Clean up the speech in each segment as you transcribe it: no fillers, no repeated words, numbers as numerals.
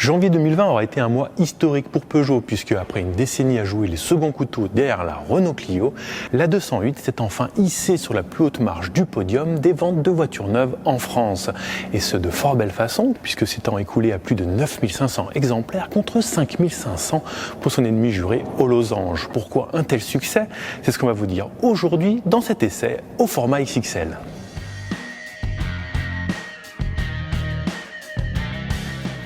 Janvier 2020 aura été un mois historique pour Peugeot puisque après une décennie à jouer les seconds couteaux derrière la Renault Clio, la 208 s'est enfin hissée sur la plus haute marche du podium des ventes de voitures neuves en France. Et ce de fort belle façon puisque s'étant écoulé à plus de 9500 exemplaires contre 5500 pour son ennemi juré aux losanges. Pourquoi un tel succès? C'est ce qu'on va vous dire aujourd'hui dans cet essai au format XXL.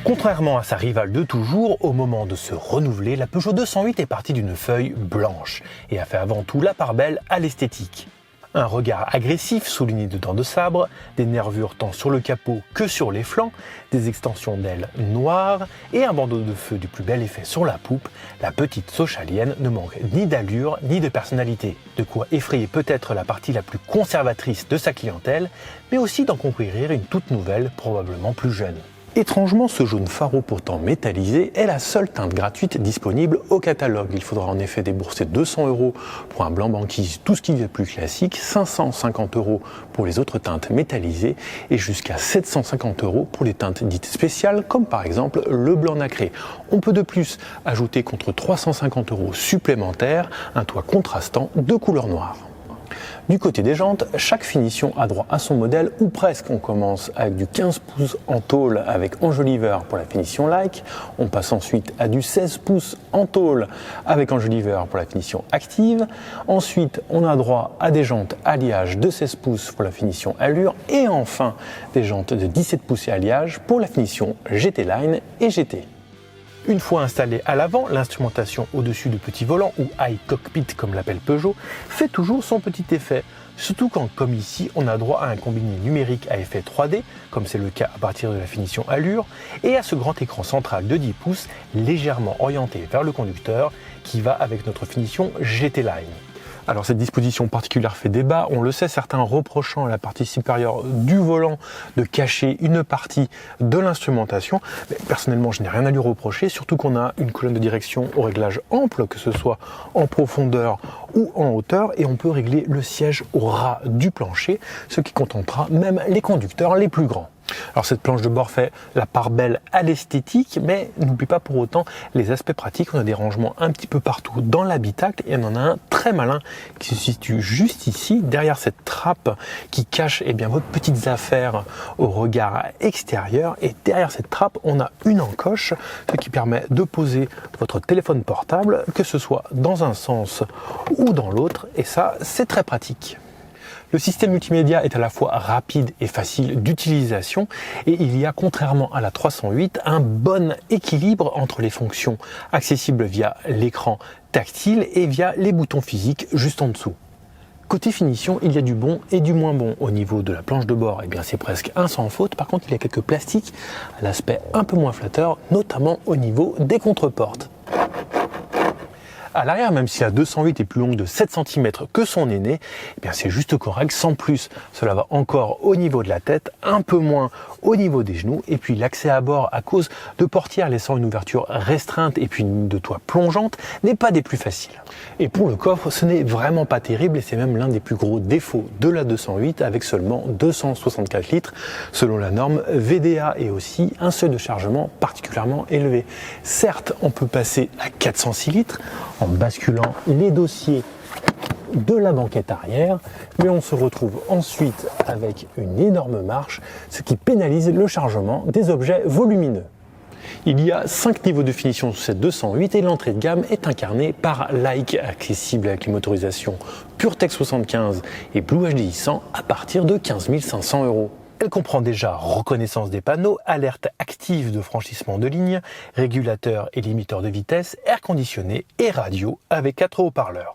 Contrairement à sa rivale de toujours, au moment de se renouveler, la Peugeot 208 est partie d'une feuille blanche et a fait avant tout la part belle à l'esthétique. Un regard agressif souligné de dents de sabre, des nervures tant sur le capot que sur les flancs, des extensions d'ailes noires et un bandeau de feu du plus bel effet sur la poupe, la petite Sochalienne ne manque ni d'allure ni de personnalité. De quoi effrayer peut-être la partie la plus conservatrice de sa clientèle, mais aussi d'en conquérir une toute nouvelle, probablement plus jeune. Étrangement, ce jaune faro pourtant métallisé est la seule teinte gratuite disponible au catalogue. Il faudra en effet débourser 200 € pour un blanc banquise, tout ce qui est plus classique, 550 € pour les autres teintes métallisées et jusqu'à 750 € pour les teintes dites spéciales, comme par exemple le blanc nacré. On peut de plus ajouter contre 350 € supplémentaires un toit contrastant de couleur noire. Du côté des jantes, chaque finition a droit à son modèle ou presque. On commence avec du 15 pouces en tôle avec enjoliveur pour la finition like. On passe ensuite à du 16 pouces en tôle avec enjoliveur pour la finition active. Ensuite, on a droit à des jantes alliage de 16 pouces pour la finition allure. Et enfin, des jantes de 17 pouces et alliage pour la finition GT Line et GT. Une fois installée à l'avant, l'instrumentation au-dessus du petit volant, ou iCockpit comme l'appelle Peugeot, fait toujours son petit effet. Surtout quand, comme ici, on a droit à un combiné numérique à effet 3D, comme c'est le cas à partir de la finition Allure, et à ce grand écran central de 10 pouces, légèrement orienté vers le conducteur, qui va avec notre finition GT Line. Alors cette disposition particulière fait débat, on le sait, certains reprochant à la partie supérieure du volant de cacher une partie de l'instrumentation. Mais personnellement, je n'ai rien à lui reprocher, surtout qu'on a une colonne de direction au réglage ample, que ce soit en profondeur ou en hauteur, et on peut régler le siège au ras du plancher, ce qui contentera même les conducteurs les plus grands. Alors cette planche de bord fait la part belle à l'esthétique, mais n'oublie pas pour autant les aspects pratiques. On a des rangements un petit peu partout dans l'habitacle et on en a un très malin qui se situe juste ici, derrière cette trappe qui cache vos petites affaires au regard extérieur. Et derrière cette trappe, on a une encoche, ce qui permet de poser votre téléphone portable, que ce soit dans un sens ou dans l'autre, et ça, c'est très pratique. Le système multimédia est à la fois rapide et facile d'utilisation et il y a, contrairement à la 308, un bon équilibre entre les fonctions accessibles via l'écran tactile et via les boutons physiques juste en dessous. Côté finition, il y a du bon et du moins bon. Au niveau de la planche de bord, c'est presque un sans faute. Par contre, il y a quelques plastiques à l'aspect un peu moins flatteur, notamment au niveau des contreportes. À l'arrière, même si la 208 est plus longue de 7 cm que son aîné, c'est juste correct, sans plus. Cela va encore au niveau de la tête, un peu moins au niveau des genoux, et puis l'accès à bord à cause de portières laissant une ouverture restreinte et puis une de toit plongeante n'est pas des plus faciles. Et pour le coffre, ce n'est vraiment pas terrible et c'est même l'un des plus gros défauts de la 208 avec seulement 264 litres selon la norme VDA et aussi un seuil de chargement particulièrement élevé. Certes, on peut passer à 406 litres en basculant les dossiers de la banquette arrière, mais on se retrouve ensuite avec une énorme marche, ce qui pénalise le chargement des objets volumineux. Il y a 5 niveaux de finition sur cette 208 et l'entrée de gamme est incarnée par Like, accessible avec les motorisations PureTech 75 et Blue HDI 100 à partir de 15 500 €. Elle comprend déjà reconnaissance des panneaux, alerte active de franchissement de ligne, régulateur et limiteur de vitesse, air conditionné et radio avec 4 haut-parleurs.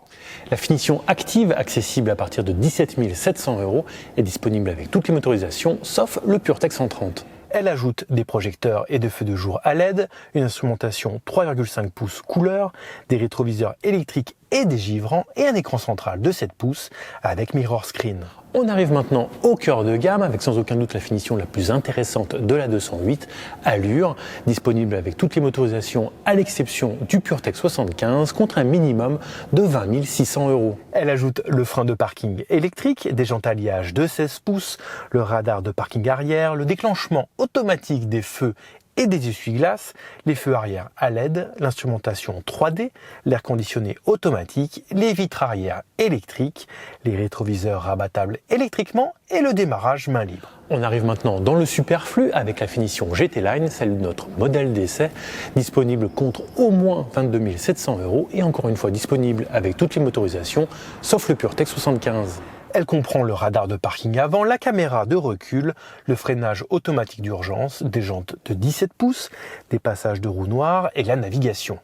La finition active, accessible à partir de 17 700 €, est disponible avec toutes les motorisations sauf le PureTech 130. Elle ajoute des projecteurs et des feux de jour à LED, une instrumentation 3,5 pouces couleur, des rétroviseurs électriques et des givrants et un écran central de 7 pouces avec mirror screen. On arrive maintenant au cœur de gamme avec sans aucun doute la finition la plus intéressante de la 208, Allure, disponible avec toutes les motorisations à l'exception du PureTech 75 contre un minimum de 20 600 €. Elle ajoute le frein de parking électrique, des jantes alliage de 16 pouces, le radar de parking arrière, le déclenchement automatique des feux et des essuie-glaces, les feux arrière à LED, l'instrumentation 3D, l'air conditionné automatique, les vitres arrière électriques, les rétroviseurs rabattables électriquement et le démarrage main libre. On arrive maintenant dans le superflu avec la finition GT Line, celle de notre modèle d'essai, disponible contre au moins 22 700 € et encore une fois disponible avec toutes les motorisations, sauf le PureTech 75. Elle comprend le radar de parking avant, la caméra de recul, le freinage automatique d'urgence, des jantes de 17 pouces, des passages de roues noires et la navigation.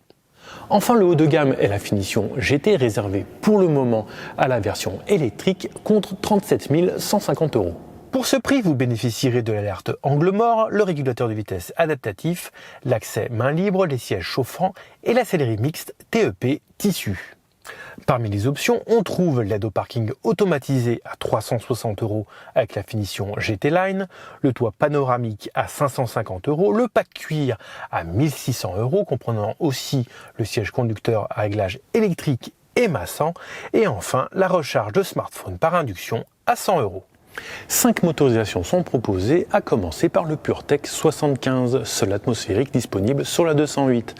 Enfin, le haut de gamme est la finition GT réservée pour le moment à la version électrique contre 37 150 €. Pour ce prix, vous bénéficierez de l'alerte angle mort, le régulateur de vitesse adaptatif, l'accès main libre, les sièges chauffants et la sellerie mixte TEP tissu. Parmi les options, on trouve l'aide au parking automatisé à 360 € avec la finition GT Line, le toit panoramique à 550 €, le pack cuir à 1600 € comprenant aussi le siège conducteur à réglage électrique et massant, et enfin la recharge de smartphone par induction à 100 €. 5 motorisations sont proposées, à commencer par le PureTech 75, seul atmosphérique disponible sur la 208.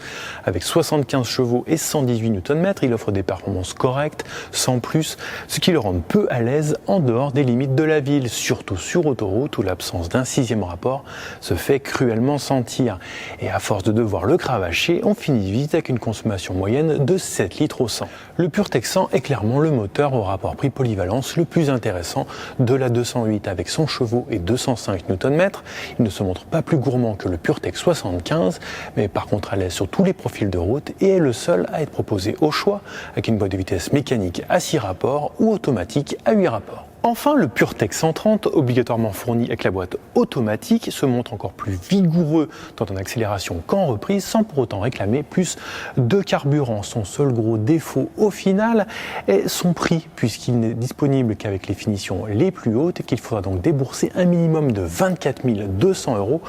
Avec 75 chevaux et 118 Nm, il offre des performances correctes, sans plus, ce qui le rend peu à l'aise en dehors des limites de la ville, surtout sur autoroute où l'absence d'un 6e rapport se fait cruellement sentir. Et à force de devoir le cravacher, on finit vite avec une consommation moyenne de 7 litres au 100. Le PureTech 100 est clairement le moteur au rapport prix-polyvalence le plus intéressant de la 208 avec 100 chevaux et 205 Nm. Il ne se montre pas plus gourmand que le PureTech 75, mais par contre à l'aise sur tous les profils de route et est le seul à être proposé au choix avec une boîte de vitesse mécanique à 6 rapports ou automatique à 8 rapports. Enfin, le PureTech 130, obligatoirement fourni avec la boîte automatique, se montre encore plus vigoureux tant en accélération qu'en reprise, sans pour autant réclamer plus de carburant. Son seul gros défaut au final est son prix, puisqu'il n'est disponible qu'avec les finitions les plus hautes et qu'il faudra donc débourser un minimum de 24 200 €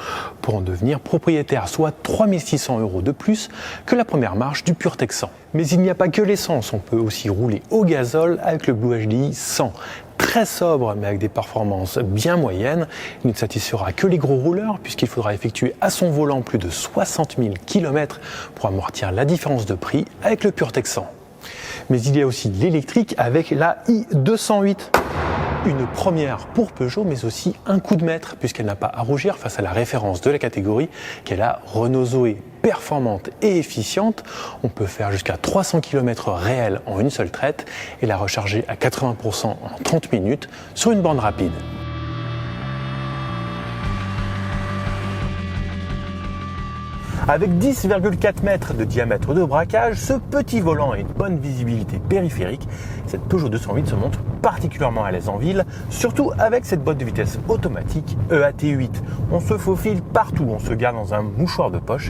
pour en devenir propriétaire, soit 3 600 € de plus que la première marche du PureTech 100. Mais il n'y a pas que l'essence, on peut aussi rouler au gazole avec le Blue HDI 100. Très sobre mais avec des performances bien moyennes, il ne satisfera que les gros rouleurs puisqu'il faudra effectuer à son volant plus de 60 000 km pour amortir la différence de prix avec le PureTech 100. Mais il y a aussi l'électrique avec la i208. Une première pour Peugeot, mais aussi un coup de maître, puisqu'elle n'a pas à rougir face à la référence de la catégorie, qui est la Renault Zoé. Performante et efficiente, on peut faire jusqu'à 300 km réels en une seule traite et la recharger à 80% en 30 minutes sur une borne rapide. Avec 10,4 mètres de diamètre de braquage, ce petit volant et une bonne visibilité périphérique, cette Peugeot 208 se montre particulièrement à l'aise en ville, surtout avec cette boîte de vitesse automatique EAT8. On se faufile partout, on se garde dans un mouchoir de poche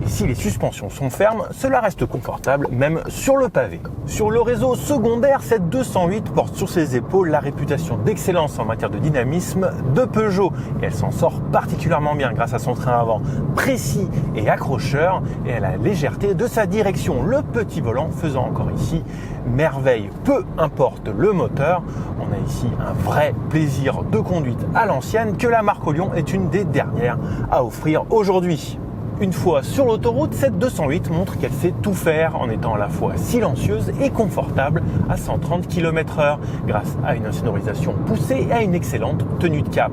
et si les suspensions sont fermes, cela reste confortable même sur le pavé. Sur le réseau secondaire, cette 208 porte sur ses épaules la réputation d'excellence en matière de dynamisme de Peugeot et elle s'en sort particulièrement bien grâce à son train avant précis et accrocheur et à la légèreté de sa direction. Le petit volant faisant encore ici merveille, peu importe le moteur. On a ici un vrai plaisir de conduite à l'ancienne que la marque Olion est une des dernières à offrir aujourd'hui. Une fois sur l'autoroute, cette 208 montre qu'elle sait tout faire en étant à la fois silencieuse et confortable à 130 km/h grâce à une insonorisation poussée et à une excellente tenue de cap.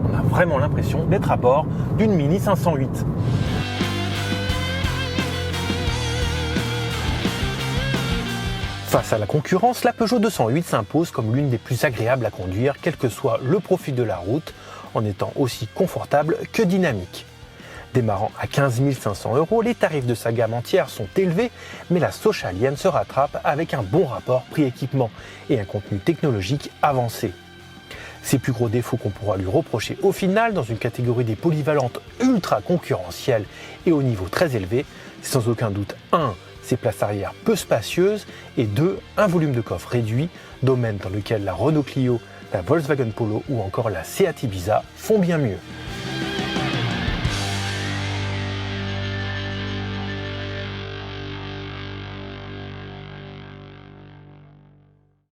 On a vraiment l'impression d'être à bord d'une Mini 508. Face à la concurrence, la Peugeot 208 s'impose comme l'une des plus agréables à conduire, quel que soit le profil de la route, en étant aussi confortable que dynamique. Démarrant à 15 500 €, les tarifs de sa gamme entière sont élevés, mais la Sochalienne se rattrape avec un bon rapport prix-équipement et un contenu technologique avancé. Ses plus gros défauts qu'on pourra lui reprocher au final, dans une catégorie des polyvalentes ultra concurrentielles et au niveau très élevé, c'est sans aucun doute 1. Ses places arrière peu spacieuses et 2. Un volume de coffre réduit, domaine dans lequel la Renault Clio, la Volkswagen Polo ou encore la Seat Ibiza font bien mieux.